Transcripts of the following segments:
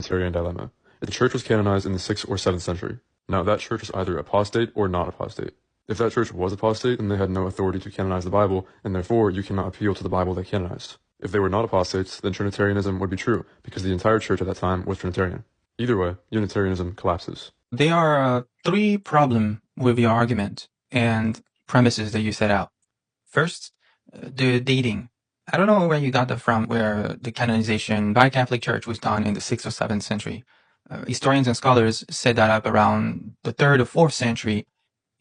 Unitarian dilemma. If the church was canonized in the 6th or 7th century, now that church was either apostate or not apostate. If that church was apostate, then they had no authority to canonize the Bible, and therefore you cannot appeal to the Bible they canonized. If they were not apostates, then Trinitarianism would be true, because the entire church at that time was Trinitarian. Either way, Unitarianism collapses. There are three problems with your argument and premises that you set out. First, the dating. I don't know where you got that from, where the canonization by Catholic Church was done in the 6th or 7th century. Historians and scholars set that up around the 3rd or 4th century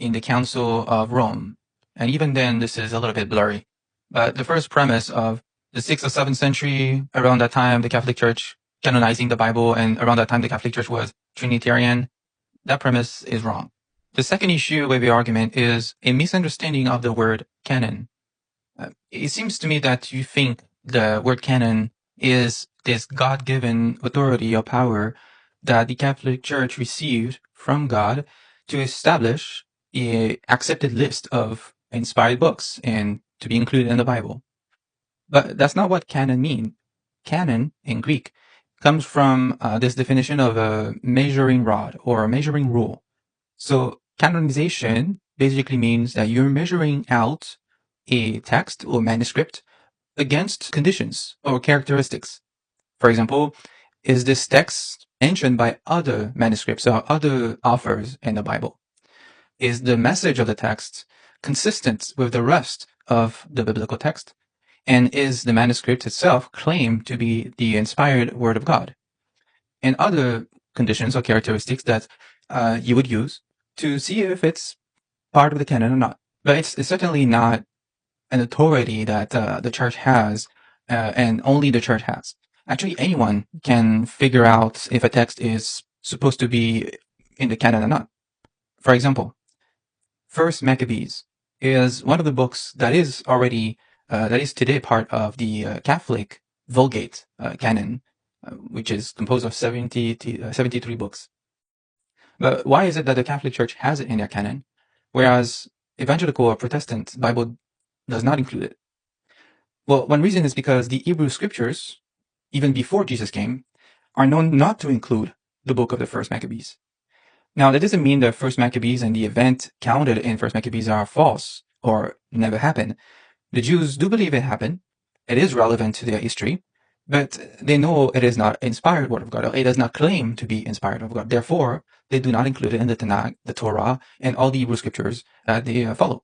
in the Council of Rome. And even then, this is a little bit blurry. But the first premise of the 6th or 7th century, around that time, the Catholic Church canonizing the Bible, and around that time, the Catholic Church was Trinitarian, that premise is wrong. The second issue with the argument is a misunderstanding of the word canon. It seems to me that you think the word canon is this God-given authority or power that the Catholic Church received from God to establish an accepted list of inspired books and to be included in the Bible. But that's not what canon means. Canon, in Greek, comes from this definition of a measuring rod or a measuring rule. So canonization basically means that you're measuring out a text or manuscript against conditions or characteristics. For example, is this text mentioned by other manuscripts or other authors in the Bible? Is the message of the text consistent with the rest of the biblical text? And is the manuscript itself claimed to be the inspired word of God? And other conditions or characteristics that you would use to see if it's part of the canon or not. But it's certainly not an authority that the church has and only the church has. Actually, anyone can figure out if a text is supposed to be in the canon or not. For example, First Maccabees is one of the books that is already that is today part of the Catholic Vulgate canon, which is composed of 73 books. But why is it that the Catholic Church has it in their canon, whereas evangelical or Protestant Bible does not include it? Well, one reason is because the Hebrew scriptures, even before Jesus came, are known not to include the book of the First Maccabees. Now, that doesn't mean the First Maccabees and the event counted in First Maccabees are false or never happened. The Jews do believe it happened. It is relevant to their history, but they know it is not inspired word of God. It does not claim to be inspired of God. Therefore, they do not include it in the Tanakh, the Torah, and all the Hebrew scriptures that they follow.